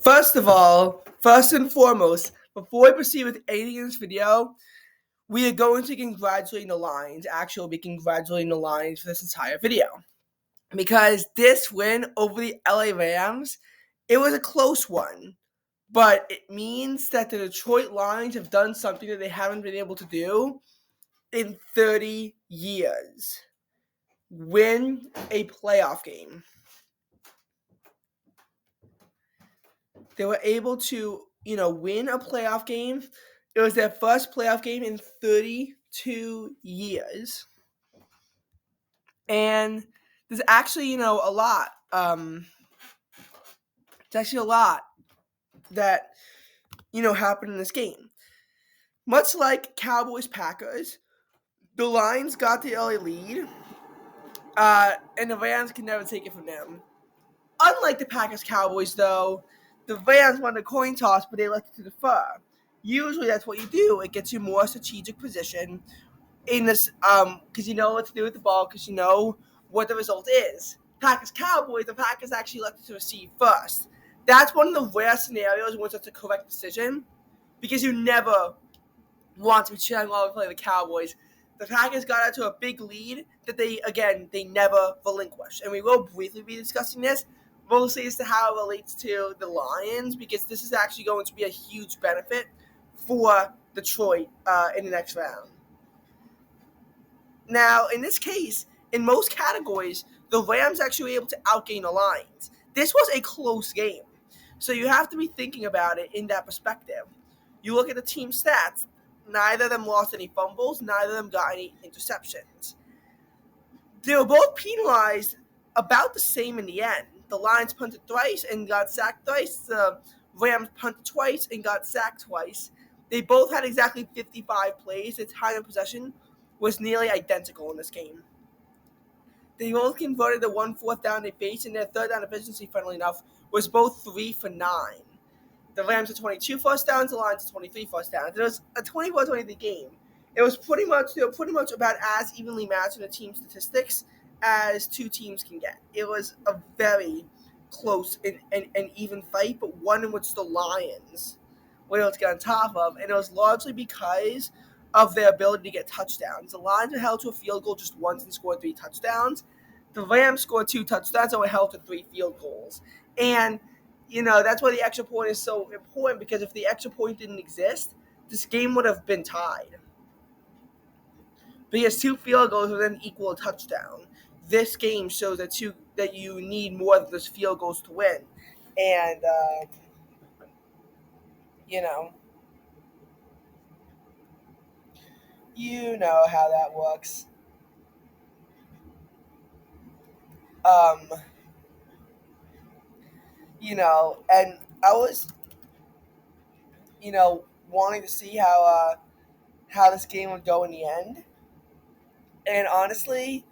First and foremost, before we proceed with anything in this video, we are going to congratulate the Lions. Actually, we'll be congratulating the Lions for this entire video. Because this win over the LA Rams, it was a close one. But it means that the Detroit Lions have done something that they haven't been able to do in 30 years. Win a playoff game. They were able to, win a playoff game. It was their first playoff game in 32 years. And there's actually, a lot. It's actually a lot that, happened in this game. Much like Cowboys-Packers, the Lions got the early lead, and the Rams can never take it from them. Unlike the Packers-Cowboys, though, the Rams won the coin toss, but they elected to defer. Usually that's what you do. It gets you more strategic position in this, because you know what to do with the ball, because you know what the result is. Packers-Cowboys, the Packers actually elected to receive first. That's one of the rare scenarios when it's a correct decision, because you never want to be cheering while we play the Cowboys. The Packers got out to a big lead that they never relinquished. And we will briefly be discussing this, mostly as to how it relates to the Lions, because this is actually going to be a huge benefit for Detroit in the next round. Now, in this case, in most categories, the Rams actually were able to outgain the Lions. This was a close game. So you have to be thinking about it in that perspective. You look at the team stats. Neither of them lost any fumbles. Neither of them got any interceptions. They were both penalized about the same in the end. The Lions punted thrice and got sacked thrice. The Rams punted twice and got sacked twice. They both had exactly 55 plays. The time of possession was nearly identical in this game. They both converted the 1 4th down they faced, and their third down efficiency, funnily enough, was both 3 for 9. The Rams had 22 first downs, the Lions had 23 first downs. It was a 24-23 game. It was pretty much about as evenly matched in the team statistics as two teams can get. It was a very close and even fight, but one in which the Lions were able to get on top of, and it was largely because of their ability to get touchdowns. The Lions were held to a field goal just once and scored 3 touchdowns. The Rams scored 2 touchdowns and were held to 3 field goals. And that's why the extra point is so important, because if the extra point didn't exist, this game would have been tied. Because 2 field goals would then equal a touchdown. This game shows that you need more than those field goals to win. And, you know how that works. And I was, wanting to see how this game would go in the end. And honestly,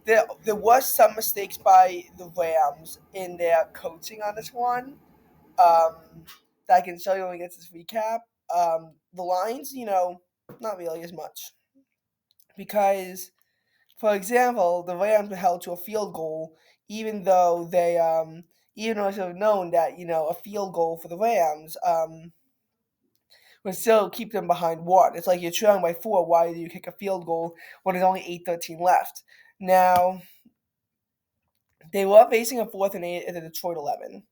there was some mistakes by the Rams in their coaching on this one. That I can show you when we get to this recap. The Lions, not really as much. Because, for example, the Rams were held to a field goal, even though they should have known that, a field goal for the Rams would still keep them behind 1. It's like you're trailing by 4. Why do you kick a field goal when there's only 8:13 left? Now, they were facing a 4th and 8 at the Detroit 11.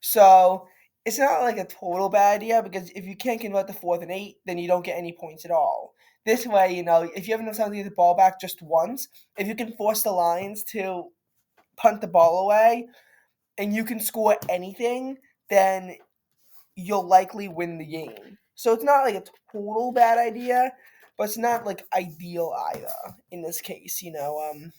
So it's not like a total bad idea, because if you can't convert the 4th and 8, then you don't get any points at all. This way, if you have enough time to get the ball back just once, if you can force the Lions to punt the ball away and you can score anything, then you'll likely win the game. So it's not like a total bad idea, but it's not like ideal either in this case, And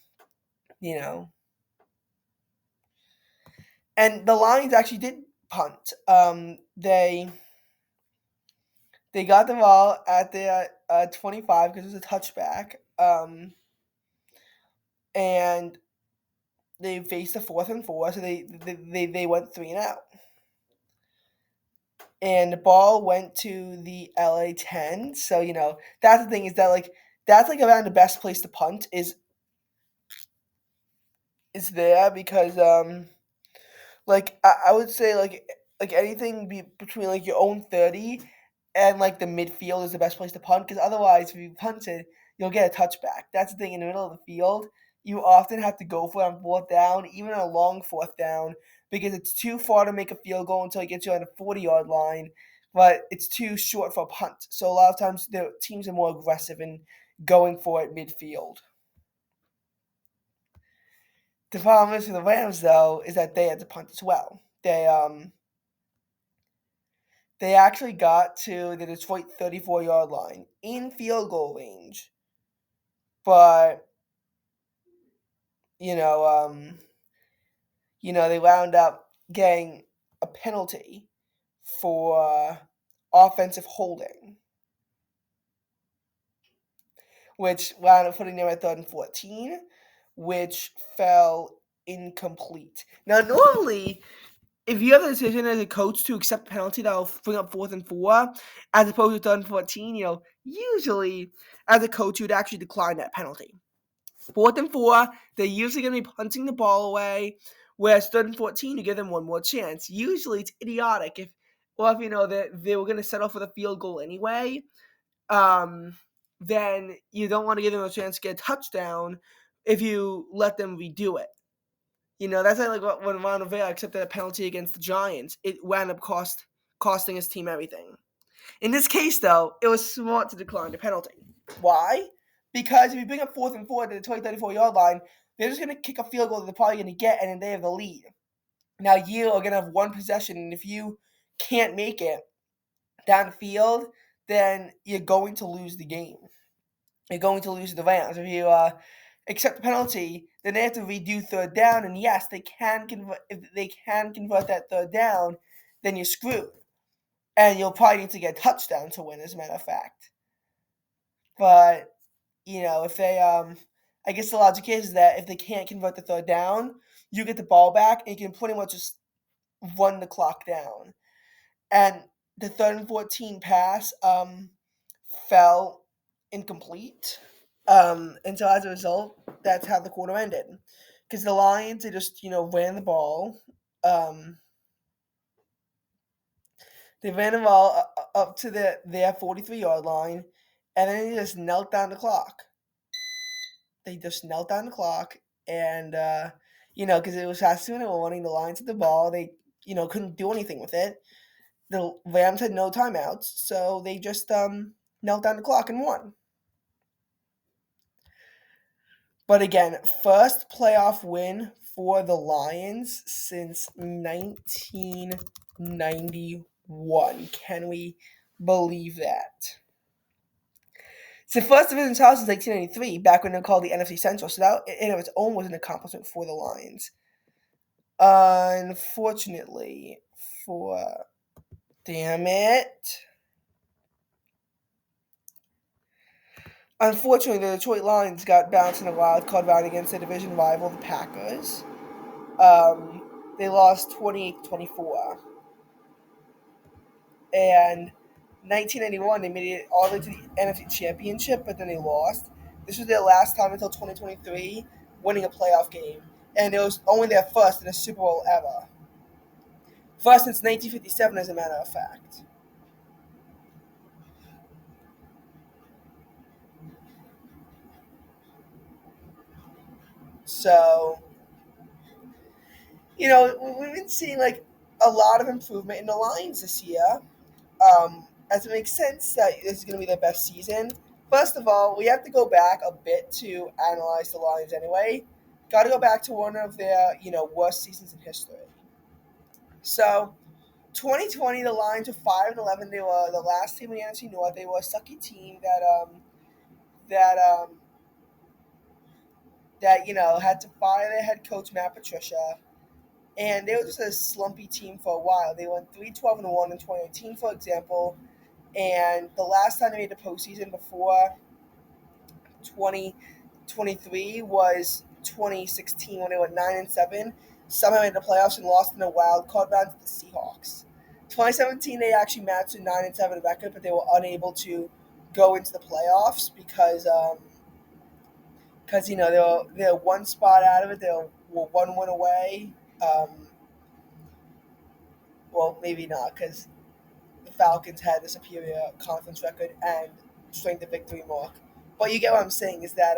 the Lions actually did punt. They got the ball at the 25 because it was a touchback. And they faced a 4th and 4, so they went 3 and out. And the ball went to the LA 10. So, that's the thing, is that, that's, around the best place to punt is there, because, I would say, like anything between like your own 30 and like the midfield is the best place to punt because otherwise if you punt it, you'll get a touchback. That's the thing in the middle of the field. You often have to go for it on fourth down, even on a long fourth down, because it's too far to make a field goal until it gets you on the 40-yard line, but it's too short for a punt. So a lot of times the teams are more aggressive in going for it midfield. The problem is for the Rams though is that they had to punt as well. They actually got to the Detroit 34-yard line in field goal range, but you know, um, they wound up getting a penalty for offensive holding, which wound up putting them at 3rd and 14, which fell incomplete. Now, normally, if you have the decision as a coach to accept a penalty that'll bring up 4th and 4, as opposed to 3rd and 14, usually as a coach you'd actually decline that penalty. 4th and 4, they're usually going to be punting the ball away, whereas 3rd and 14, you give them one more chance. Usually it's idiotic if that they were going to settle for the field goal anyway, then you don't want to give them a chance to get a touchdown if you let them redo it. That's like when Ron Rivera accepted a penalty against the Giants. It wound up costing his team everything. In this case, though, it was smart to decline the penalty. Why? Because if you bring up 4th and 4 to the 34-yard line, they're just going to kick a field goal that they're probably going to get, and then they have the lead. Now, you are going to have one possession, and if you can't make it down the field, then you're going to lose the game. You're going to lose the Rams. If you accept the penalty, then they have to redo 3rd down, and yes, they can convert. If they can convert that 3rd down, then you're screwed, and you'll probably need to get a touchdown to win. As a matter of fact, but if they I guess the logic is that if they can't convert the 3rd down, you get the ball back and you can pretty much just run the clock down. And the 3rd and 14 pass fell incomplete. And so as a result, that's how the quarter ended. Because the Lions, they just, ran the ball. They ran the ball up to their 43-yard line, and then they just knelt down the clock. And, because it was fast and they were running the Lions at the ball. They, couldn't do anything with it. The Rams had no timeouts, so they just knelt down the clock and won. But again, first playoff win for the Lions since 1991. Can we believe that? It's the first division title since 1993, back when they were called the NFC Central. So that in of its own was an accomplishment for the Lions. Unfortunately, damn it. Unfortunately, the Detroit Lions got bounced in a wild card round against their division rival, the Packers. They lost 28-24. And 1991, they made it all the way to the NFC Championship, but then they lost. This was their last time until 2023 winning a playoff game. And it was only their first in a Super Bowl ever. First since 1957, as a matter of fact. So, we've been seeing like a lot of improvement in the Lions this year. As it makes sense that this is going to be their best season. First of all, we have to go back a bit to analyze the Lions anyway. Got to go back to one of their, worst seasons in history. So, 2020, the Lions were 5-11. They were the last team in the NFC North. They were a sucky team that had to fire their head coach Matt Patricia, and they were just a slumpy team for a while. They went 3-12-1 in 2018, for example, and the last time they made the postseason before 2023 was 2016 when they went 9-7. Somehow made the playoffs and lost in a wild card round to the Seahawks. 2017 they actually matched a 9-7 record, but they were unable to go into the playoffs because they were one spot out of it. They were one win away. well, maybe not because the Falcons had the superior conference record and strength of victory mark. But you get what I'm saying is that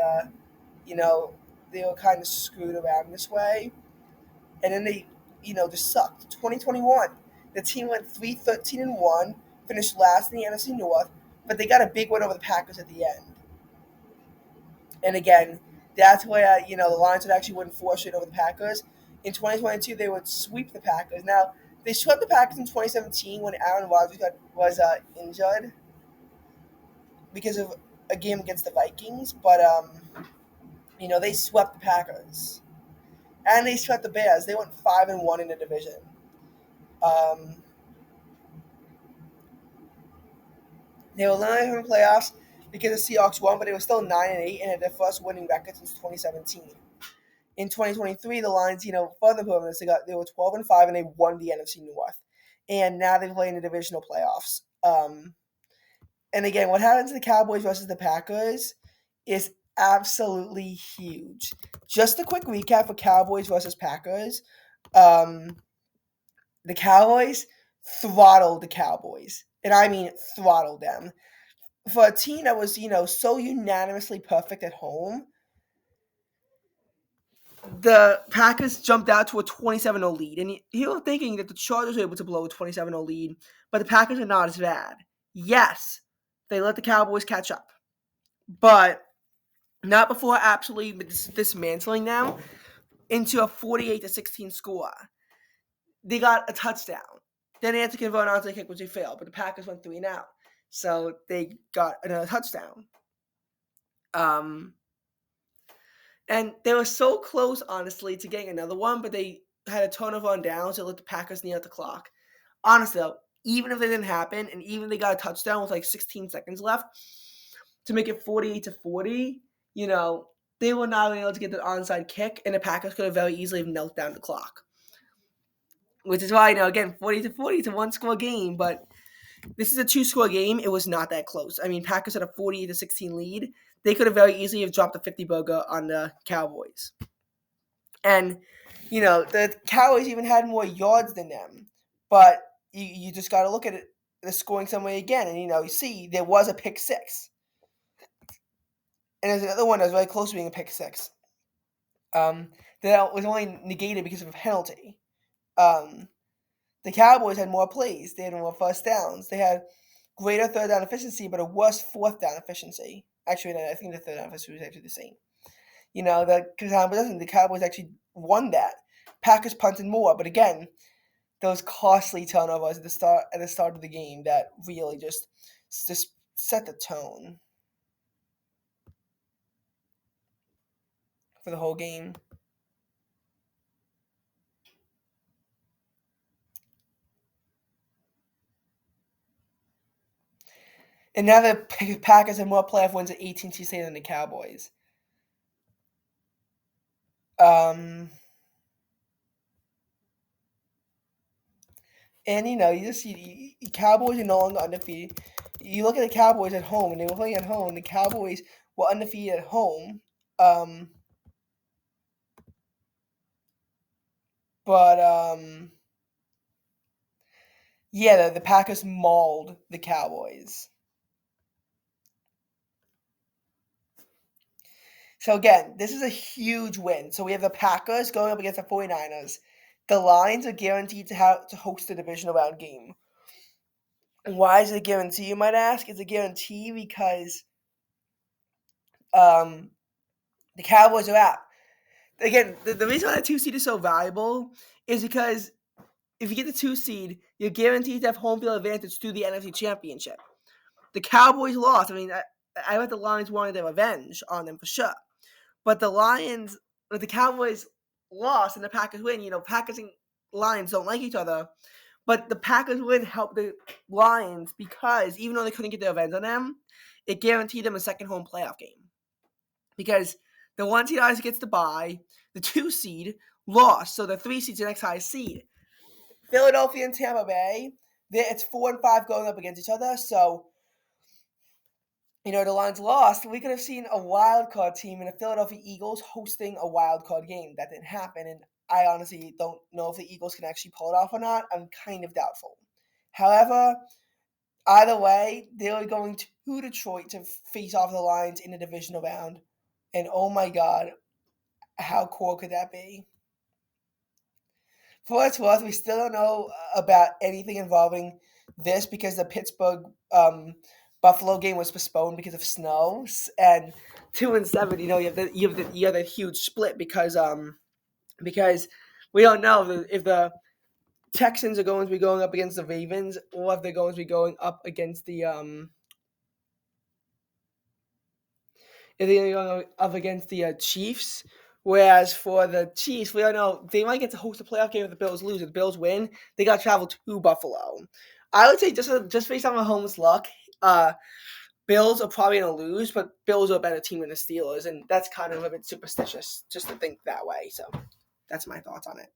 you know they were kind of screwed around this way, and then they just sucked. 2021, the team went 3-13-1, finished last in the NFC North, but they got a big win over the Packers at the end. And again, that's where the Lions would actually win 4 straight over the Packers. In 2022, they would sweep the Packers. Now they swept the Packers in 2017 when Aaron Rodgers was injured because of a game against the Vikings. But they swept the Packers and they swept the Bears. They went 5-1 in the division. Um, they were eliminated from the playoffs because the Seahawks won, but they were still 9-8 and had their first winning record since 2017. In 2023, the Lions, further improved on this. They were 12-5 and they won the NFC North, and now they play in the divisional playoffs. And again, what happens to the Cowboys versus the Packers is absolutely huge. Just a quick recap for Cowboys versus Packers. The Cowboys throttled the Cowboys, and I mean throttled them. For a team that was, so unanimously perfect at home, the Packers jumped out to a 27-0 lead. And you were thinking that the Chargers were able to blow a 27-0 lead, but the Packers are not as bad. Yes, they let the Cowboys catch up, but not before absolutely dismantling them into a 48-16 score. They got a touchdown. Then they had to convert an onside kick, which they failed, but the Packers went 3-0. So they got another touchdown. And they were so close, honestly, to getting another one, but they had a turnover on downs to let the Packers kneel at the clock. Honestly, though, even if it didn't happen, and even if they got a touchdown with like 16 seconds left to make it 48-40, they were not able to get the onside kick, and the Packers could have very easily knelt down the clock. Which is why, again, 40-40, it's a one-score game, but this is a two-score game. It was not that close. I mean, Packers had a 48-16 lead. They could have very easily have dropped a 50-burger on the Cowboys. And, the Cowboys even had more yards than them. But you just got to look at it, the scoring some way again. And, you see, there was a pick six. And there's another one that was very close to being a pick six. That was only negated because of a penalty. The Cowboys had more plays. They had more first downs. They had greater third down efficiency, but a worse fourth down efficiency. Actually, no, I think the third down efficiency was actually the same. The Cowboys actually won that. Packers punted more, but again, those costly turnovers at the start of the game that really just set the tone for the whole game. And now the Packers have more playoff wins at AT&T Stadium than the Cowboys. And you just see the Cowboys are no longer undefeated. You look at the Cowboys at home, and they were playing at home. The Cowboys were undefeated at home. The Packers mauled the Cowboys. So again, this is a huge win. So we have the Packers going up against the 49ers. The Lions are guaranteed to host the divisional round game. Why is it a guarantee, you might ask? It's a guarantee because the Cowboys are out. Again, the reason why the 2 seed is so valuable is because if you get the 2 seed, you're guaranteed to have home field advantage to the NFC Championship. The Cowboys lost. I mean, I bet the Lions wanted their revenge on them for sure. But the Cowboys lost and the Packers win. Packers and Lions don't like each other. But the Packers win helped the Lions because even though they couldn't get their revenge on them, it guaranteed them a second home playoff game. Because the 1 seed obviously gets the bye. The 2 seed lost. So the 3 seed's the next highest seed. Philadelphia and Tampa Bay, it's 4 and 5 going up against each other. So, the Lions lost. We could have seen a wild card team and the Philadelphia Eagles hosting a wild card game. That didn't happen. And I honestly don't know if the Eagles can actually pull it off or not. I'm kind of doubtful. However, either way, they're going to Detroit to face off the Lions in the divisional round. And oh my God, how cool could that be? For what it's worth, we still don't know about anything involving this because the Pittsburgh Buffalo game was postponed because of snow. And 2-7, you have that huge split because we don't know if the Texans are going to be going up against the Ravens or if they're going to be going up against the Chiefs. Whereas for the Chiefs, we don't know. They might get to host a playoff game if the Bills lose. If the Bills win, they got to travel to Buffalo. I would say just based on Mahomes' luck, Bills are probably going to lose, but Bills are a better team than the Steelers, and that's kind of a bit superstitious just to think that way. So that's my thoughts on it.